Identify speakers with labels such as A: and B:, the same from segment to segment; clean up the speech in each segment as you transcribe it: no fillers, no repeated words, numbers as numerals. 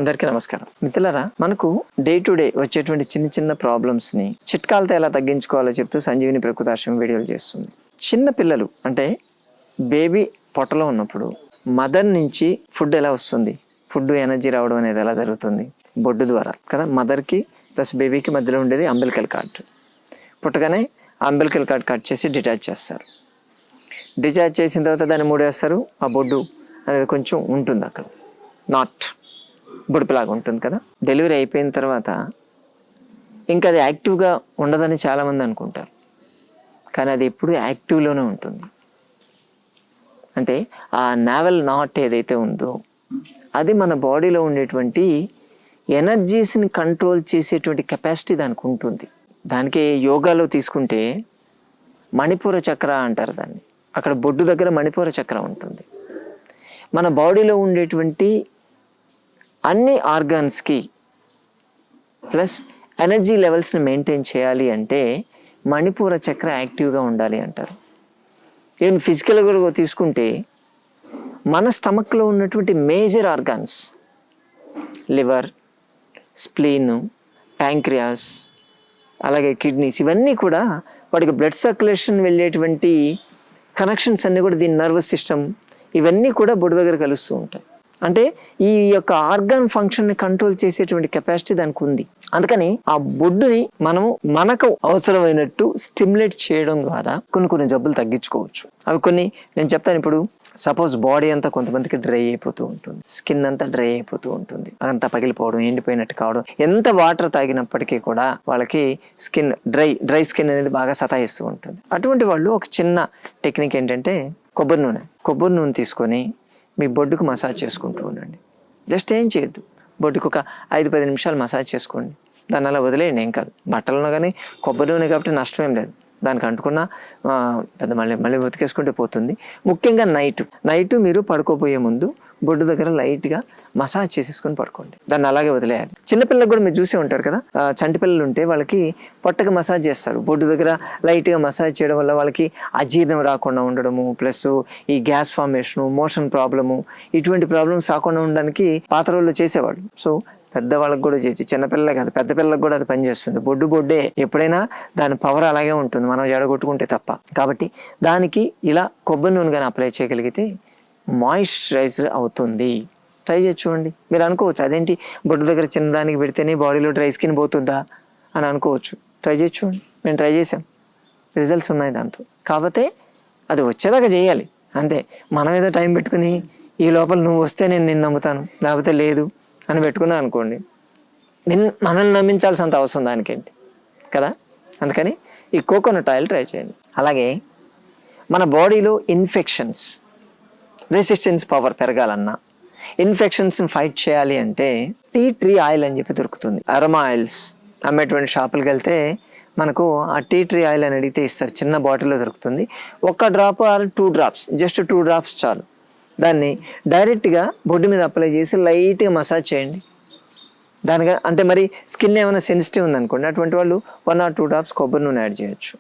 A: అందరికీ నమస్కారం. మిత్రులారా, మనకు డే టు డే వచ్చేటువంటి చిన్న చిన్న ప్రాబ్లమ్స్ని చిట్కాలతో ఎలా తగ్గించుకోవాలో చెప్తూ సంజీవిని ప్రకృతాశ్రమం వీడియోలు చేస్తుంది. చిన్న పిల్లలు అంటే బేబీ పొట్టలో ఉన్నప్పుడు మదర్ నుంచి ఫుడ్ ఎలా వస్తుంది, ఫుడ్ ఎనర్జీ రావడం అనేది ఎలా జరుగుతుంది? బొడ్డు ద్వారా కదా. మదర్కి ప్లస్ బేబీకి మధ్యలో ఉండేది అంబిలికల్ కార్డ్. పుట్టగానే అంబిలికల్ కార్డ్ కట్ చేసి డిటాచ్ చేస్తారు. డిటాచ్ చేసిన తర్వాత దాన్ని మూడేస్తారు. ఆ బొడ్డు అనేది కొంచెం ఉంటుంది అక్కడ, నాట్ బొడుపులాగా ఉంటుంది కదా. డెలివరీ అయిపోయిన తర్వాత ఇంకా అది యాక్టివ్గా ఉండదని చాలామంది అనుకుంటారు, కానీ అది ఎప్పుడు యాక్టివ్లోనే ఉంటుంది. అంటే ఆ నావెల్ నాట్ ఏదైతే ఉందో అది మన బాడీలో ఉండేటువంటి ఎనర్జీస్ని కంట్రోల్ చేసేటువంటి కెపాసిటీ దానికి ఉంటుంది. దానికి యోగాలో తీసుకుంటే మణిపూర చక్ర అంటారు దాన్ని. అక్కడ బొడ్డు దగ్గర మణిపూర చక్ర ఉంటుంది. మన బాడీలో ఉండేటువంటి అన్ని ఆర్గాన్స్కి ప్లస్ ఎనర్జీ లెవెల్స్ని మెయింటైన్ చేయాలి అంటే మణిపూర చక్ర యాక్టివ్గా ఉండాలి అంటారు. ఈవెన్ ఫిజికల్గా తీసుకుంటే మన స్టమక్లో ఉన్నటువంటి major organs liver, spleen, pancreas, అలాగే కిడ్నీస్, ఇవన్నీ కూడా వాటికి బ్లడ్ సర్క్యులేషన్ వెళ్ళేటువంటి కనెక్షన్స్ అన్నీ కూడా దీని నర్వస్ సిస్టమ్ ఇవన్నీ కూడా బొడ్డు దగ్గర కలుస్తూ ఉంటాయి. అంటే ఈ యొక్క ఆర్గాన్ ఫంక్షన్ని కంట్రోల్ చేసేటువంటి కెపాసిటీ దానికి ఉంది. అందుకని ఆ బొడ్డుని మనము మనకు అవసరమైనట్టు స్టిమ్యులేట్ చేయడం ద్వారా కొన్ని జబ్బులు తగ్గించుకోవచ్చు. అవి కొన్ని నేను చెప్తాను. ఇప్పుడు సపోజ్ బాడీ అంతా కొంతమందికి డ్రై అయిపోతూ ఉంటుంది, స్కిన్ అంతా డ్రై అయిపోతూ ఉంటుంది, అదంతా పగిలిపోవడం, ఎండిపోయినట్టు కావడం, ఎంత వాటర్ తాగినప్పటికీ కూడా వాళ్ళకి స్కిన్ డ్రై స్కిన్ అనేది బాగా సతాయిస్తూ ఉంటుంది. అటువంటి వాళ్ళు ఒక చిన్న టెక్నిక్ ఏంటంటే కొబ్బరి నూనె తీసుకొని మీ బొడ్డుకు మసాజ్ చేసుకుంటూ ఉండండి. జస్ట్ ఏం చేయొద్దు, బొడ్డుకు ఒక 5-10 నిమిషాలు మసాజ్ చేసుకోండి. దాన్ని అలా వదిలేయండి, ఏం కాదు. బట్టలను కానీ కొబ్బరి నూనె కాబట్టి నష్టమేం లేదు. దానికి అంటుకున్న పెద్ద మళ్ళీ ఉతికేసుకుంటే పోతుంది. ముఖ్యంగా నైట్ మీరు పడుకోపోయే ముందు బొడ్డు దగ్గర లైట్గా మసాజ్ చేసేసుకొని పడుకోండి. దాన్ని అలాగే వదిలేయాలి. చిన్నపిల్లలకు కూడా మీరు చూసే ఉంటారు కదా, చంటి పిల్లలు ఉంటే వాళ్ళకి పొట్టకి మసాజ్ చేస్తారు. బొడ్డు దగ్గర లైట్గా మసాజ్ చేయడం వల్ల వాళ్ళకి అజీర్ణం రాకుండా ఉండడము, ప్లస్ ఈ గ్యాస్ ఫార్మేషను, మోషన్ ప్రాబ్లము, ఇటువంటి ప్రాబ్లమ్స్ రాకుండా ఉండడానికి పాత రోజుల్లో చేసేవాళ్ళు. సో పెద్దవాళ్ళకి కూడా చేయొచ్చు, చిన్నపిల్లలే కాదు పెద్ద పిల్లలకు కూడా అది పనిచేస్తుంది. బొడ్డే ఎప్పుడైనా దాని పవర్ అలాగే ఉంటుంది, మనం జడగొట్టుకుంటే తప్ప. కాబట్టి దానికి ఇలా కొబ్బరి నూనె కానీ అప్లై చేయగలిగితే మాయిశ్చరైజర్ అవుతుంది. ట్రై చేసి చూడండి. మీరు అనుకోవచ్చు అదేంటి బొడ్డు దగ్గర చిన్నదానికి పెడితేనే బాడీలో డ్రై స్కిన్ పోతుందా అని అనుకోవచ్చు. ట్రై చేసి చూడండి. మేము ట్రై చేసాం, రిజల్ట్స్ ఉన్నాయి దాంతో. కాకపోతే అది వచ్చేదాకా చేయాలి అంతే. మనం ఏదో టైం పెట్టుకుని ఈ లోపల నువ్వు వస్తే నేను నిన్ను నమ్ముతాను, లేకపోతే లేదు అని పెట్టుకున్నా అనుకోండి, మనల్ని నమ్మించాల్సినంత అవసరం దానికేంటి కదా. అందుకని ఈ కోకోనట్ ఆయిల్ ట్రై చేయండి. అలాగే మన బాడీలో ఇన్ఫెక్షన్స్, రెసిస్టెన్స్ పవర్ పెరగాలన్నా, ఇన్ఫెక్షన్స్ని ఫైట్ చేయాలి అంటే టీ ట్రీ ఆయిల్ అని చెప్పి దొరుకుతుంది. అరోమా ఆయిల్స్ అమ్మేటువంటి షాపులకు వెళ్తే మనకు ఆ టీ ట్రీ ఆయిల్ అని అడిగితే ఇస్తారు. చిన్న బాటిల్లో దొరుకుతుంది. 1 drop or 2 drops, just 2 drops చాలు. దాన్ని డైరెక్ట్గా బొడ్డు మీద అప్లై చేసి లైట్గా మసాజ్ చేయండి. దానిగా అంటే మరి స్కిన్ ఏమైనా సెన్సిటివ్ ఉందనుకోండి, అటువంటి వాళ్ళు 1 or 2 డ్రాప్స్ కొబ్బరి నూనె యాడ్ చేయొచ్చు.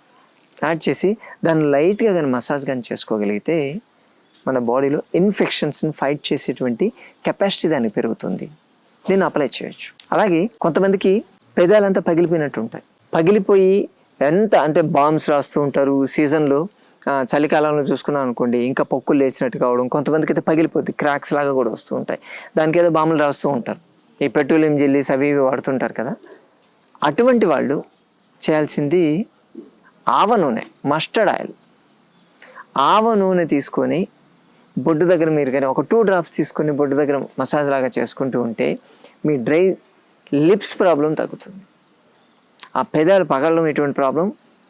A: యాడ్ చేసి దాన్ని లైట్గా కానీ మసాజ్ కానీ చేసుకోగలిగితే మన బాడీలో ఇన్ఫెక్షన్స్ని ఫైట్ చేసేటువంటి కెపాసిటీ దానికి పెరుగుతుంది. దీన్ని అప్లై చేయొచ్చు. అలాగే కొంతమందికి పెదాలంతా పగిలిపోయినట్టు ఉంటాయి. పగిలిపోయి ఎంత అంటే బాంబ్స్ రాస్తూ ఉంటారు. సీజన్లో చలికాలంలో చూసుకున్నాం అనుకోండి, ఇంకా పొక్కులు లేచినట్టు కావడం, కొంతమందికి అయితే పగిలిపోద్ది, క్రాక్స్ లాగా కూడా వస్తూ ఉంటాయి. దానికి ఏదో బాంబులు రాస్తూ ఉంటారు. ఈ పెట్రోలియం జెల్లీస్ అవి ఇవి వాడుతుంటారు కదా. అటువంటి వాళ్ళు చేయాల్సింది ఆవ నూనె, మస్టర్డ్ ఆయిల్. ఆవ నూనె తీసుకొని బొడ్డు దగ్గర మీరు కానీ ఒక 2 డ్రాప్స్ తీసుకొని బొడ్డు దగ్గర మసాజ్ లాగా చేసుకుంటూ ఉంటే మీ డ్రై లిప్స్ ప్రాబ్లం తగ్గుతుంది. ఆ పెదాలు పగలడం ఇటువంటి ప్రాబ్లం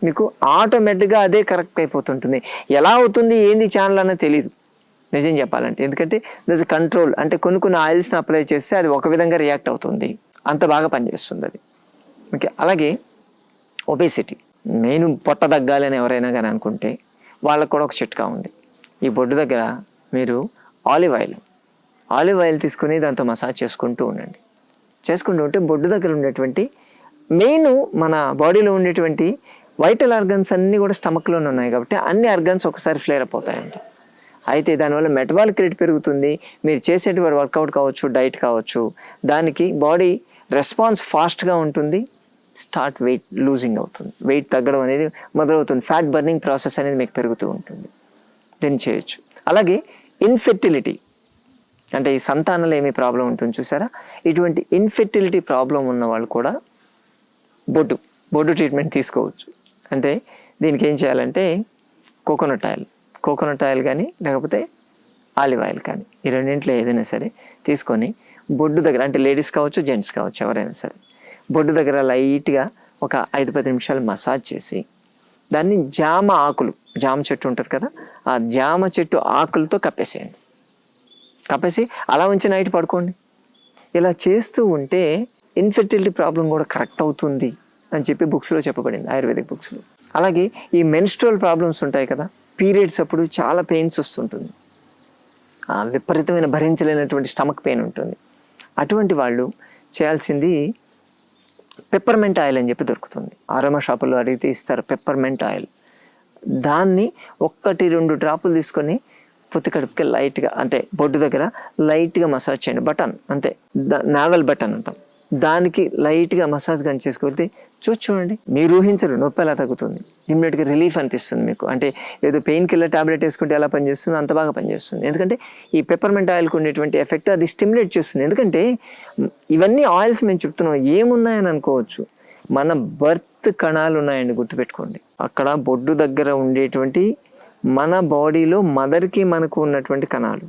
A: మీకు ఆటోమేటిక్గా అదే కరెక్ట్ అయిపోతుంటుంది. ఎలా అవుతుంది ఏంది ఛానల్ అన్నది తెలియదు నిజం చెప్పాలంటే. ఎందుకంటే దస్ కంట్రోల్ అంటే కొన్ని ఆయిల్స్ని అప్లై చేస్తే అది ఒక విధంగా రియాక్ట్ అవుతుంది, అంత బాగా పనిచేస్తుంది అది. ఓకే. అలాగే ఒబేసిటీ, మెయిన్ పొట్ట తగ్గాలి అని ఎవరైనా కానీ అనుకుంటే వాళ్ళకు కూడా ఒక చిట్కా ఉంది. ఈ బొడ్డు దగ్గర మీరు ఆలివ్ ఆయిల్ తీసుకుని దాంతో మసాజ్ చేసుకుంటూ ఉంటే బొడ్డు దగ్గర ఉండేటువంటి మెయిన్ మన బాడీలో ఉండేటువంటి వైటల్ ఆర్గన్స్ అన్నీ కూడా స్టమక్లోనే ఉన్నాయి కాబట్టి అన్ని ఆర్గన్స్ ఒకసారి ఫ్లేర్ అప్ అవుతాయంట. అయితే దానివల్ల మెటబాలిక్ రేట్ పెరుగుతుంది. మీరు చేసేటువంటి వర్కౌట్ కావచ్చు, డైట్ కావచ్చు, దానికి బాడీ రెస్పాన్స్ ఫాస్ట్గా ఉంటుంది. స్టార్ట్ వెయిట్ లూజింగ్ అవుతుంది, వెయిట్ తగ్గడం అనేది మొదలవుతుంది. ఫ్యాట్ బర్నింగ్ ప్రాసెస్ అనేది మీకు పెరుగుతూ ఉంటుంది. దీన్ని చేయొచ్చు. అలాగే ఇన్ఫెర్టిలిటీ అంటే ఈ సంతానంలో ఏమి ప్రాబ్లం ఉంటుంది చూసారా, ఇటువంటి ఇన్ఫెర్టిలిటీ ప్రాబ్లం ఉన్న వాళ్ళు కూడా బొడ్డు ట్రీట్మెంట్ తీసుకోవచ్చు. అంటే దీనికి ఏం చేయాలంటే కోకోనట్ ఆయిల్ కానీ లేకపోతే ఆలివ్ ఆయిల్ కానీ ఈ రెండింటిలో ఏదైనా సరే తీసుకొని బొడ్డు దగ్గర, అంటే లేడీస్ కావచ్చు జెంట్స్ కావచ్చు ఎవరైనా సరే, బొడ్డు దగ్గర లైట్గా ఒక 5-10 నిమిషాలు మసాజ్ చేసి దాన్ని జామ చెట్టు ఉంటుంది కదా, ఆ జామ చెట్టు ఆకులతో కప్పేసేయండి. కప్పేసి అలా ఉంచి నైట్ పడుకోండి. ఇలా చేస్తూ ఉంటే ఇన్ఫెర్టిలిటీ ప్రాబ్లం కూడా కరెక్ట్ అవుతుంది అని చెప్పి బుక్స్లో చెప్పబడింది, ఆయుర్వేదిక్ బుక్స్లో. అలాగే ఈ మెన్స్ట్రువల్ ప్రాబ్లమ్స్ ఉంటాయి కదా, పీరియడ్స్ అప్పుడు చాలా పెయిన్స్ వస్తుంటుంది, విపరీతమైన భరించలేనటువంటి స్టమక్ పెయిన్ ఉంటుంది. అటువంటి వాళ్ళు చేయాల్సింది పెప్పర్మెంట్ ఆయిల్ అని చెప్పి దొరుకుతుంది, ఆరోమా షాపుల్లో అడిగితే ఇస్తారు పెప్పర్మెంట్ ఆయిల్. దాన్ని 1-2 డ్రాపులు తీసుకొని పొత్తి కడుపుకి లైట్గా, అంటే బొడ్డు దగ్గర లైట్గా మసాజ్ చేయండి. బటన్ అంతే, నావెల్ బటన్ అంటాం, దానికి లైట్గా మసాజ్ కానీ చేసుకుంటే చూడండి, మీరు ఊహించరు నొప్పి ఎలా తగ్గుతుంది. ఇమ్మీడియట్గా రిలీఫ్ అనిపిస్తుంది మీకు. అంటే ఏదో పెయిన్ కిల్లర్ టాబ్లెట్ వేసుకుంటే ఎలా పనిచేస్తుందో అంత బాగా పనిచేస్తుంది. ఎందుకంటే ఈ పెప్పర్మెంట్ ఆయిల్కి ఉండేటువంటి ఎఫెక్ట్ అది స్టిమ్యులేట్ చేస్తుంది. ఎందుకంటే ఇవన్నీ ఆయిల్స్ మేము చెప్తున్నాం, ఏమున్నాయని అనుకోవచ్చు, మన బర్త్ కణాలు ఉన్నాయండి, గుర్తుపెట్టుకోండి. అక్కడ బొడ్డు దగ్గర ఉండేటువంటి మన బాడీలో మదర్కి మనకు ఉన్నటువంటి కణాలు,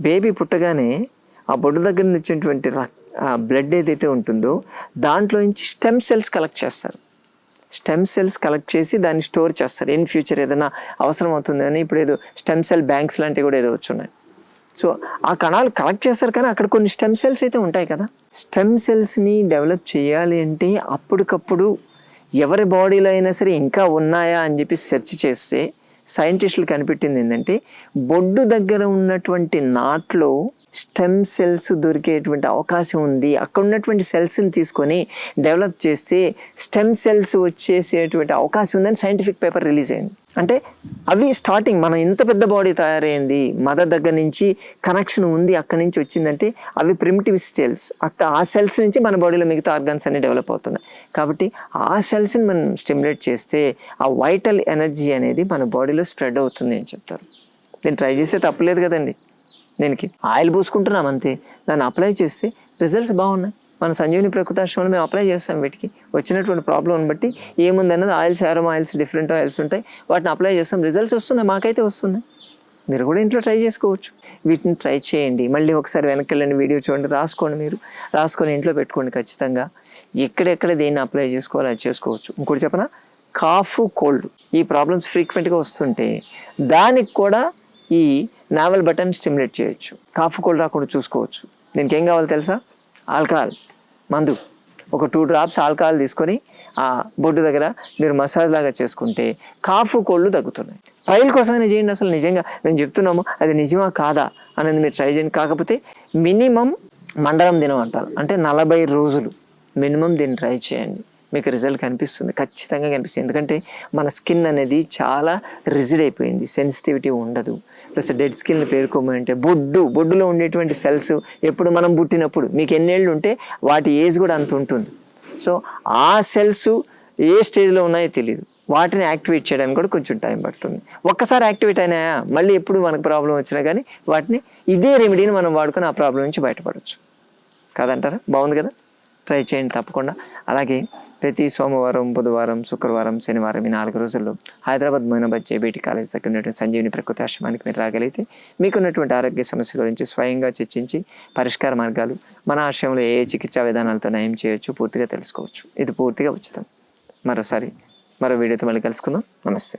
A: బేబీ పుట్టగానే ఆ బొడ్డు దగ్గర నుంచేటువంటి బ్లడ్ ఏదైతే ఉంటుందో దాంట్లో నుంచి స్టెమ్ సెల్స్ కలెక్ట్ చేస్తారు. స్టెమ్ సెల్స్ కలెక్ట్ చేసి దాన్ని స్టోర్ చేస్తారు. ఇన్ ఫ్యూచర్ ఏదైనా అవసరం అవుతుంది అని ఇప్పుడు ఏదో స్టెమ్ సెల్ బ్యాంక్స్ లాంటివి కూడా ఏదో వచ్చున్నాయి. సో ఆ కణాలు కలెక్ట్ చేస్తారు, కానీ అక్కడ కొన్ని స్టెమ్ సెల్స్ అయితే ఉంటాయి కదా. స్టెమ్ సెల్స్ని డెవలప్ చేయాలి అంటే అప్పటికప్పుడు ఎవరి బాడీలో అయినా సరే ఇంకా ఉన్నాయా అని చెప్పి సెర్చ్ చేస్తే సైంటిస్టులు కనిపెట్టింది ఏంటంటే బొడ్డు దగ్గర ఉన్నటువంటి నాట్లో స్టెమ్ సెల్స్ దొరికేటువంటి అవకాశం ఉంది. అక్కడ ఉన్నటువంటి సెల్స్ని తీసుకొని డెవలప్ చేస్తే స్టెమ్ సెల్స్ వచ్చేసేటువంటి అవకాశం ఉందని సైంటిఫిక్ పేపర్ రిలీజ్ అయింది. అంటే అవి స్టార్టింగ్, మనం ఇంత పెద్ద బాడీ తయారైంది, మదర్ దగ్గర నుంచి కనెక్షన్ ఉంది, అక్కడి నుంచి వచ్చిందంటే అవి ప్రిమిటివ్ సెల్స్. ఆ సెల్స్ నుంచి మన బాడీలో మిగతా ఆర్గన్స్ అన్ని డెవలప్ అవుతున్నాయి. కాబట్టి ఆ సెల్స్ని మనం స్టిమ్యులేట్ చేస్తే ఆ వైటల్ ఎనర్జీ అనేది మన బాడీలో స్ప్రెడ్ అవుతుంది అని చెప్తారు. దీన్ని ట్రై చేస్తే తప్పలేదు కదండి. దీనికి ఆయిల్ పూసుకుంటున్నాం అంతే, దాన్ని అప్లై చేస్తే రిజల్ట్స్ బాగున్నాయి. మన సంజీవిని ప్రకృతాశ్రమంలో మేము అప్లై చేస్తాం. వీటికి వచ్చినటువంటి ప్రాబ్లమ్ని బట్టి ఏముందన్నది oils, aroma oils, different oils ఉంటాయి, వాటిని అప్లై చేస్తాం, రిజల్ట్స్ వస్తున్నాయి, మాకైతే వస్తున్నాయి. మీరు కూడా ఇంట్లో ట్రై చేసుకోవచ్చు. వీటిని ట్రై చేయండి. మళ్ళీ ఒకసారి వెనక్కి వెళ్ళండి, వీడియో చూడండి, రాసుకోండి. మీరు రాసుకొని ఇంట్లో పెట్టుకోండి. ఖచ్చితంగా ఎక్కడెక్కడ దేన్ని అప్లై చేసుకోవాలో అది చేసుకోవచ్చు. ఇంకోటి చెప్పనా, కాఫ్, కోల్డ్ ఈ ప్రాబ్లమ్స్ ఫ్రీక్వెంట్గా వస్తుంటే దానికి కూడా ఈ నావెల్ బటన్ స్టిమ్యులేట్ చేయొచ్చు. కాఫ్, కోల్డ్ రాకుండా చూసుకోవచ్చు. దీనికి ఏం కావాలో తెలుసా, ఆల్కహాల్, మందు. ఒక 2 డ్రాప్స్ ఆల్కహాల్ తీసుకొని ఆ బొడ్డు దగ్గర మీరు మసాజ్ లాగా చేసుకుంటే కాఫ్, కోల్డ్ తగ్గుతున్నాయి. ట్రయల్ కోసమైనా చేయండి. అసలు నిజంగా మేము చెప్తున్నాము, అది నిజమా కాదా అనేది మీరు ట్రై చేయండి. కాకపోతే మినిమం మండలం దినం అంటారు, అంటే 40 రోజులు మినిమం దీన్ని ట్రై చేయండి. మీకు రిజల్ట్ కనిపిస్తుంది, ఖచ్చితంగా కనిపిస్తుంది. ఎందుకంటే మన స్కిన్ అనేది చాలా రిజిడ్ అయిపోయింది, సెన్సిటివిటీ ఉండదు. ప్లస్ డెడ్ స్కిన్ని పేర్కోమంటే బొడ్డులో ఉండేటువంటి సెల్స్ ఎప్పుడు మనం పుట్టినప్పుడు మీకు ఎన్నేళ్ళు ఉంటే వాటి ఏజ్ కూడా అంత ఉంటుంది. సో ఆ సెల్స్ ఏ స్టేజ్లో ఉన్నాయో తెలియదు, వాటిని యాక్టివేట్ చేయడానికి కూడా కొంచెం టైం పడుతుంది. ఒక్కసారి యాక్టివేట్ అయినాయా మళ్ళీ ఎప్పుడు మనకు ప్రాబ్లం వచ్చినా కానీ వాటిని ఇదే రెమెడీని మనం వాడుకొని ఆ ప్రాబ్లం నుంచి బయటపడవచ్చు. కాదంటారా? బాగుంది కదా, ట్రై చేయండి తప్పకుండా. అలాగే ప్రతి సోమవారం, బుధవారం, శుక్రవారం, శనివారం ఈ 4 రోజుల్లో హైదరాబాద్ మొయినాబాద్ జేబీటీ కాలేజ్ దగ్గర ఉన్నటువంటి సంజీవిని ప్రకృతి ఆశ్రమానికి మీరు రాగలిగితే మీకున్నటువంటి ఆరోగ్య సమస్య గురించి స్వయంగా చర్చించి పరిష్కార మార్గాలు, మన ఆశ్రమంలో ఏ చికిత్సా విధానాలతో నయం చేయొచ్చు పూర్తిగా తెలుసుకోవచ్చు. ఇది పూర్తిగా ఉచితం. మరో వీడియోతో మళ్ళీ కలుసుకుందాం. నమస్తే.